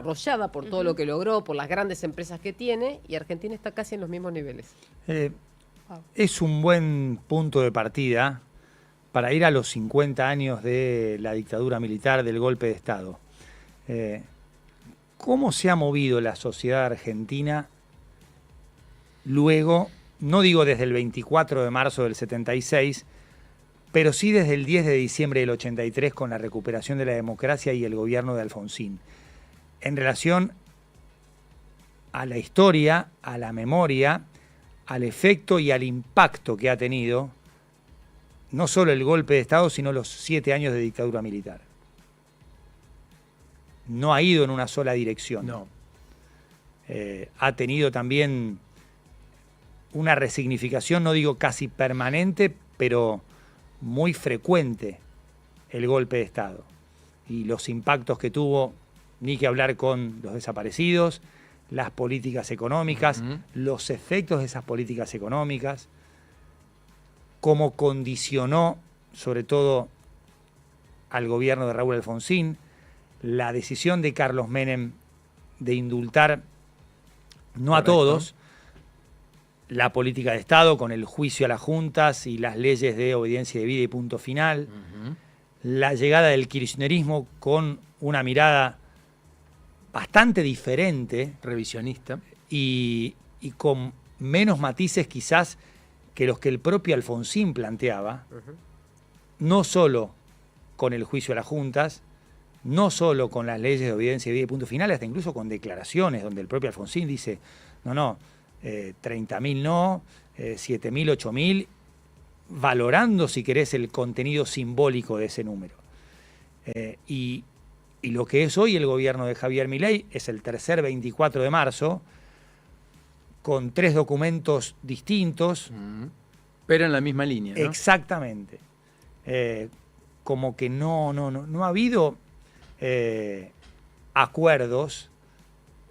desarrollada por todo lo que logró, por las grandes empresas que tiene, y Argentina está casi en los mismos niveles. Es un buen punto de partida para ir a los 50 años de la dictadura militar, del golpe de Estado. ¿Cómo se ha movido la sociedad argentina luego, no digo desde el 24 de marzo del 76, pero sí desde el 10 de diciembre del 83 con la recuperación de la democracia y el gobierno de Alfonsín, en relación a la historia, a la memoria, al efecto y al impacto que ha tenido no solo el golpe de Estado, sino los 7 años de dictadura militar? No ha ido en una sola dirección. No. Ha tenido también una resignificación, no digo casi permanente, pero muy frecuente el golpe de Estado. Y los impactos que tuvo, ni que hablar con los desaparecidos, las políticas económicas, los efectos de esas políticas económicas, cómo condicionó, sobre todo al gobierno de Raúl Alfonsín, la decisión de Carlos Menem de indultar, no a todos, la política de Estado con el juicio a las juntas y las leyes de obediencia debida y punto final, la llegada del kirchnerismo con una mirada bastante diferente, revisionista, y con menos matices quizás que los que el propio Alfonsín planteaba, no solo con el juicio a las juntas, no solo con las leyes de obediencia debida y punto final, hasta incluso con declaraciones donde el propio Alfonsín dice, no, 30.000 no, 7.000, 8.000, valorando, si querés, el contenido simbólico de ese número. Y lo que es hoy el gobierno de Javier Milei es el tercer 24 de marzo, con 3 documentos distintos. Pero en la misma línea, ¿no? Exactamente. Como que no ha habido acuerdos,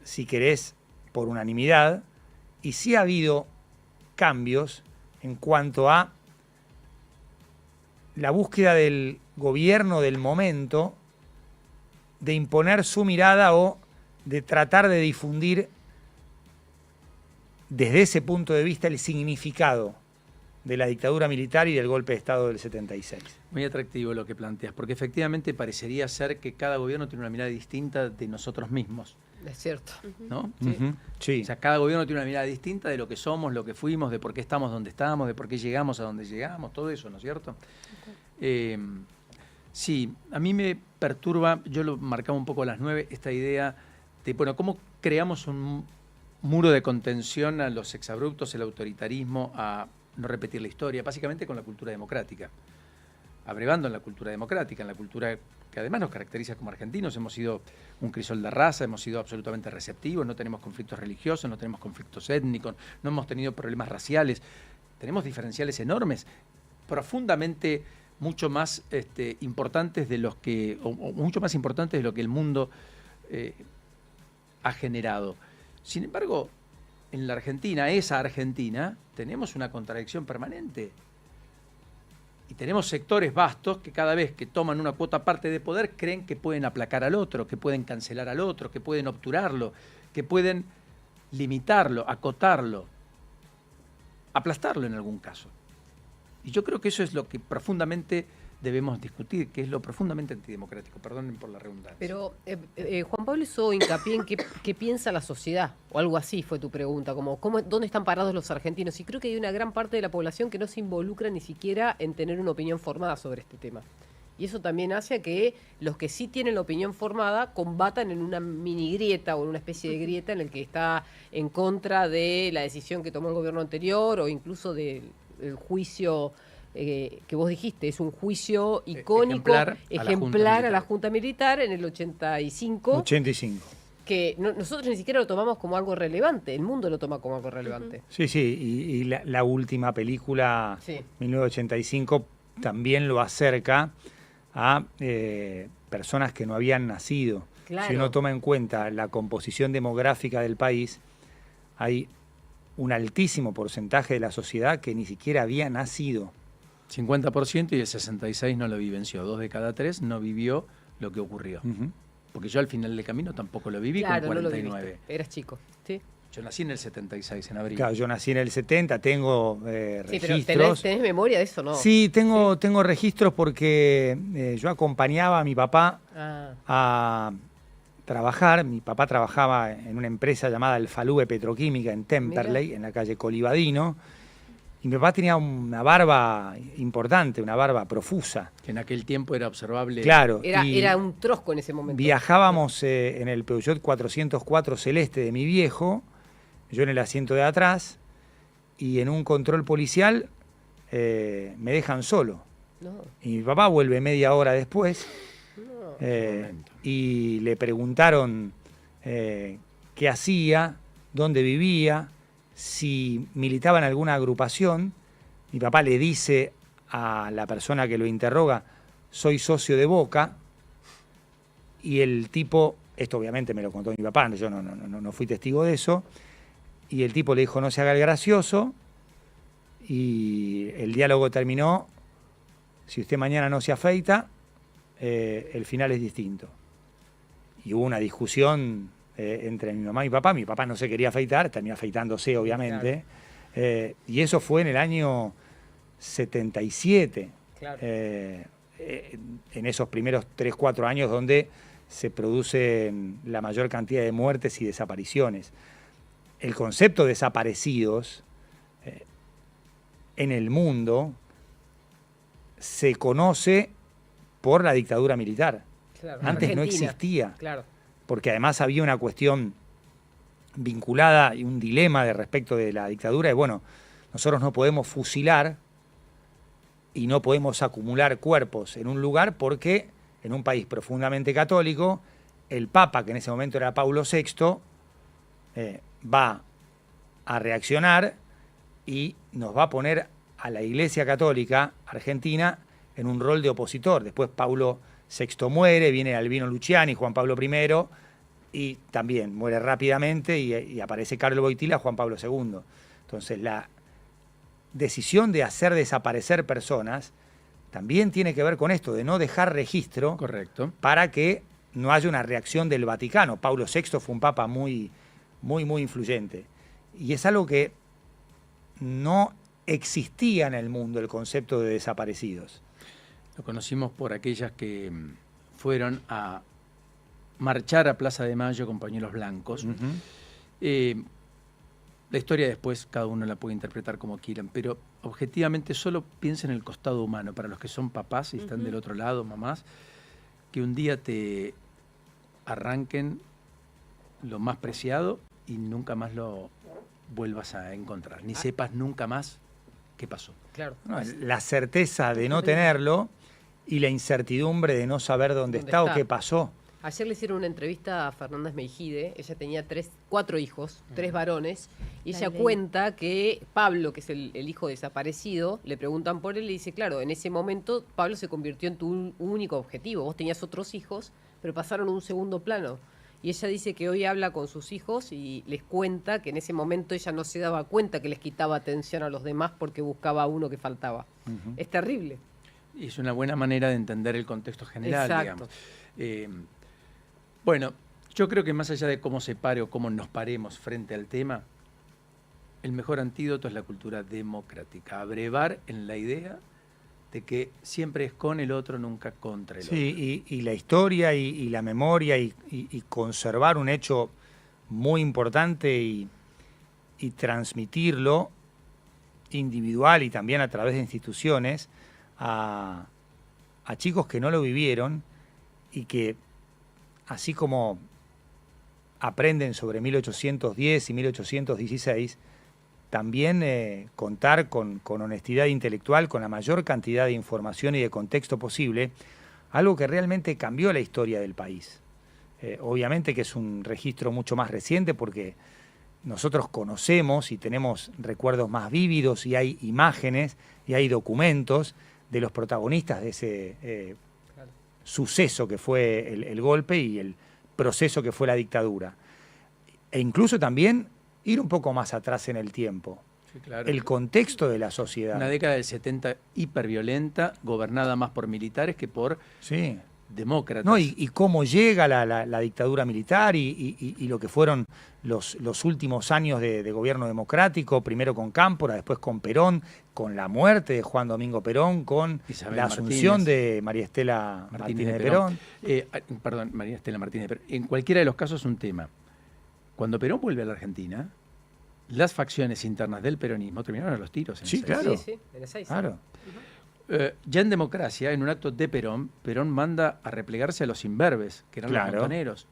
si querés, por unanimidad, y sí ha habido cambios en cuanto a la búsqueda del gobierno del momento de imponer su mirada o de tratar de difundir desde ese punto de vista el significado de la dictadura militar y del golpe de Estado del 76. Muy atractivo lo que planteas, porque efectivamente parecería ser que cada gobierno tiene una mirada distinta de nosotros mismos. Es cierto. ¿No? Sí. O sea, cada gobierno tiene una mirada distinta de lo que somos, lo que fuimos, de por qué estamos donde estamos, de por qué llegamos a donde llegamos, todo eso, ¿no es cierto? Sí, a mí me perturba, yo lo marcaba un poco a las 9, esta idea de, bueno, cómo creamos un muro de contención a los exabruptos, el autoritarismo, a no repetir la historia, básicamente con la cultura democrática, abrevando en la cultura democrática, en la cultura que además nos caracteriza como argentinos. Hemos sido un crisol de raza, hemos sido absolutamente receptivos, no tenemos conflictos religiosos, no tenemos conflictos étnicos, no hemos tenido problemas raciales, tenemos diferenciales enormes, profundamente mucho más importantes de los que, o mucho más importantes de lo que el mundo ha generado. Sin embargo, en la Argentina, esa Argentina, tenemos una contradicción permanente. Y tenemos sectores vastos que cada vez que toman una cuota parte de poder creen que pueden aplacar al otro, que pueden cancelar al otro, que pueden obturarlo, que pueden limitarlo, acotarlo, aplastarlo en algún caso. Y yo creo que eso es lo que profundamente debemos discutir, que es lo profundamente antidemocrático, perdonen por la redundancia. Pero Juan Pablo hizo hincapié en qué piensa la sociedad, o algo así fue tu pregunta, como dónde están parados los argentinos, y creo que hay una gran parte de la población que no se involucra ni siquiera en tener una opinión formada sobre este tema. Y eso también hace que los que sí tienen la opinión formada combatan en una mini grieta o en una especie de grieta en el que está en contra de la decisión que tomó el gobierno anterior o incluso del juicio que vos dijiste, es un juicio icónico, ejemplar a la Junta Militar en el 85. Que nosotros ni siquiera lo tomamos como algo relevante, el mundo lo toma como algo relevante. Sí, y la última película, 1985, también lo acerca a personas que no habían nacido. Claro. Si uno toma en cuenta la composición demográfica del país, hay un altísimo porcentaje de la sociedad que ni siquiera había nacido. 50% y el 66% no lo vivenció. 2 de cada 3 no vivió lo que ocurrió. porque yo al final del camino tampoco lo viví Claro, con no lo 49. viviste. Eras chico. Sí, Yo nací en el 76, en abril. Claro, yo nací en el 70, tengo sí, pero registros. ¿tenés memoria de eso, no? Sí, tengo registros porque yo acompañaba a mi papá Ah, a trabajar. Mi papá trabajaba en una empresa llamada Alfalube Petroquímica en Temperley, en la calle Colibadino. Y mi papá tenía una barba importante, una barba profusa. Que en aquel tiempo era observable. Claro. era un trosco en ese momento. Viajábamos en el Peugeot 404 celeste de mi viejo, yo en el asiento de atrás, y en un control policial me dejan solo. No, Y mi papá vuelve media hora después no. y le preguntaron qué hacía, dónde vivía, si militaba en alguna agrupación. Mi papá le dice a la persona que lo interroga, soy socio de Boca, y el tipo, esto obviamente me lo contó mi papá, yo no fui testigo de eso, y el tipo le dijo no se haga el gracioso, y el diálogo terminó, si usted mañana no se afeita, el final es distinto. Y hubo una discusión entre mi mamá y mi papá no se quería afeitar, terminó afeitándose obviamente, y eso fue en el año 77, Claro. en esos primeros 3-4 años donde se producen la mayor cantidad de muertes y desapariciones. El concepto de desaparecidos en el mundo se conoce por la dictadura militar. Claro. Antes no Argentina. existía, Claro. porque además había una cuestión vinculada y un dilema de respecto de la dictadura, y bueno, nosotros no podemos fusilar y no podemos acumular cuerpos en un lugar porque en un país profundamente católico, el Papa, que en ese momento era Paulo VI, va a reaccionar y nos va a poner a la Iglesia Católica Argentina en un rol de opositor. Después Paulo VI muere, viene Albino Luciani, Juan Pablo I, y también muere rápidamente y aparece Carlo Wojtyla, Juan Pablo II. Entonces la decisión de hacer desaparecer personas también tiene que ver con esto, de no dejar registro. Correcto. Para que no haya una reacción del Vaticano. Paulo VI fue un papa muy influyente. Y es algo que no existía en el mundo, el concepto de desaparecidos. Lo conocimos por aquellas que fueron a marchar a Plaza de Mayo con pañuelos blancos. La historia después cada uno la puede interpretar como quieran, pero objetivamente solo piensa en el costado humano, para los que son papás y están del otro lado, mamás, que un día te arranquen lo más preciado y nunca más lo vuelvas a encontrar, ni sepas nunca más qué pasó. Claro. No, la certeza de no tenerlo y la incertidumbre de no saber dónde está o qué pasó. Ayer le hicieron una entrevista a Fernández Meijide. Ella tenía 4 hijos, 3 varones, y ella cuenta que Pablo, que es el hijo desaparecido, le preguntan por él y dice, claro, en ese momento Pablo se convirtió en tu único objetivo. Vos tenías otros hijos, pero pasaron a un segundo plano. Y ella dice que hoy habla con sus hijos y les cuenta que en ese momento ella no se daba cuenta que les quitaba atención a los demás porque buscaba a uno que faltaba. Es terrible. Y es una buena manera de entender el contexto general, Exacto. digamos. Bueno, yo creo que más allá de cómo se pare o cómo nos paremos frente al tema, el mejor antídoto es la cultura democrática. Abrevar en la idea de que siempre es con el otro, nunca contra el otro. Sí, y la historia y la memoria y conservar un hecho muy importante y transmitirlo individual y también a través de instituciones a chicos que no lo vivieron y que así como aprenden sobre 1810 y 1816, también contar con honestidad intelectual, con la mayor cantidad de información y de contexto posible, algo que realmente cambió la historia del país. Obviamente que es un registro mucho más reciente porque nosotros conocemos y tenemos recuerdos más vívidos y hay imágenes y hay documentos de los protagonistas de ese suceso que fue el golpe y el proceso que fue la dictadura. E incluso también ir un poco más atrás en el tiempo. Sí, claro. El contexto de la sociedad. Una década del 70 hiperviolenta, gobernada más por militares que por Sí. demócratas. No, y cómo llega la dictadura militar y lo que fueron los últimos años de gobierno democrático, primero con Cámpora, después con Perón, con la muerte de Juan Domingo Perón, con Isabel la asunción Martínez. de María Estela Martínez de Perón. Perdón, María Estela Martínez de Perón. En cualquiera de los casos es un tema. Cuando Perón vuelve a la Argentina, las facciones internas del peronismo terminaron a los tiros. Sí, Ezeiza. claro. Sí, en Ezeiza. Claro. Ya en democracia, en un acto de Perón, Perón manda a replegarse a los imberbes, que eran los montoneros.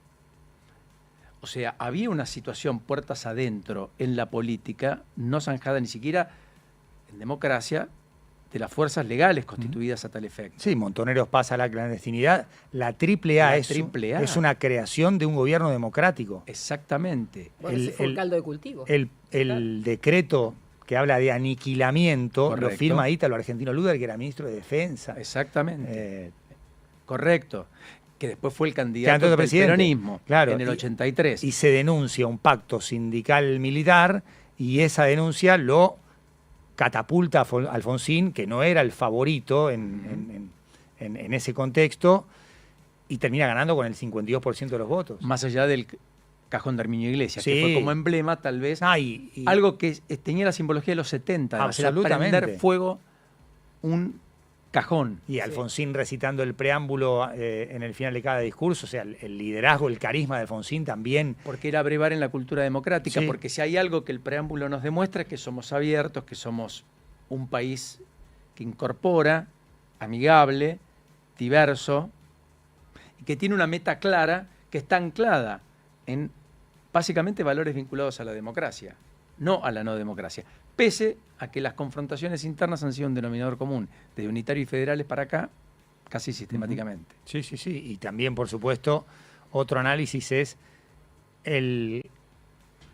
O sea, había una situación puertas adentro en la política, no zanjada ni siquiera en democracia, de las fuerzas legales constituidas a tal efecto. Sí, Montoneros pasa a la clandestinidad. La AAA es una creación de un gobierno democrático. Exactamente. Bueno, ese fue el caldo de cultivo. El decreto que habla de aniquilamiento, Correcto. lo firma Ítalo Argentino Luder, que era ministro de Defensa. Exactamente. Correcto. Que después fue el candidato del presidente, peronismo, claro, en el 83. Y se denuncia un pacto sindical militar y esa denuncia lo catapulta a Alfonsín, que no era el favorito en ese contexto, y termina ganando con el 52% de los votos. Más allá del cajón de Herminio Iglesias, Sí. que fue como emblema tal vez, algo que tenía la simbología de los 70, además, era Absolutamente. prender fuego un cajón. Y Alfonsín recitando el preámbulo en el final de cada discurso, o sea, el liderazgo, el carisma de Alfonsín también. Porque era brevar en la cultura democrática, Sí. porque si hay algo que el preámbulo nos demuestra es que somos abiertos, que somos un país que incorpora, amigable, diverso, y que tiene una meta clara que está anclada en básicamente valores vinculados a la democracia, no a la no democracia. Pese a que las confrontaciones internas han sido un denominador común, desde unitarios y federales para acá, casi sistemáticamente. Sí, sí, sí. Y también, por supuesto, otro análisis es el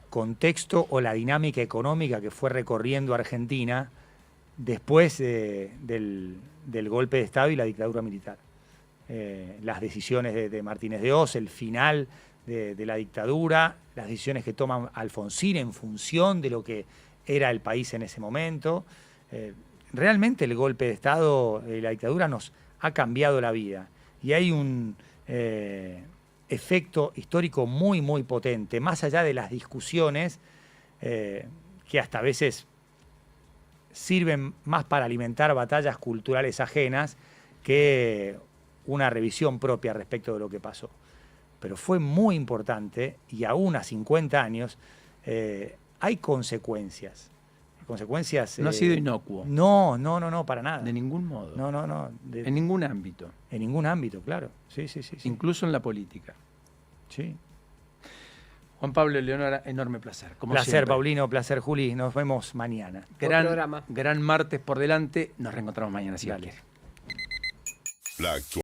contexto o la dinámica económica que fue recorriendo Argentina después del golpe de Estado y la dictadura militar. Las decisiones de Martínez de Hoz, el final de la dictadura, las decisiones que toma Alfonsín en función de lo que era el país en ese momento. Realmente el golpe de Estado y la dictadura nos ha cambiado la vida. Y hay un efecto histórico muy, muy potente, más allá de las discusiones que hasta a veces sirven más para alimentar batallas culturales ajenas que una revisión propia respecto de lo que pasó. Pero fue muy importante y aún a 50 años hay consecuencias. Consecuencias. No ha sido inocuo. No, para nada. De ningún modo. No. En ningún ámbito. En ningún ámbito, claro. Sí. Incluso en la política. Sí. Juan Pablo Leonora, enorme placer. Como Placer, siempre. Paulino, placer, Juli. Nos vemos mañana. Gran martes por delante. Nos reencontramos mañana si Dios quiere.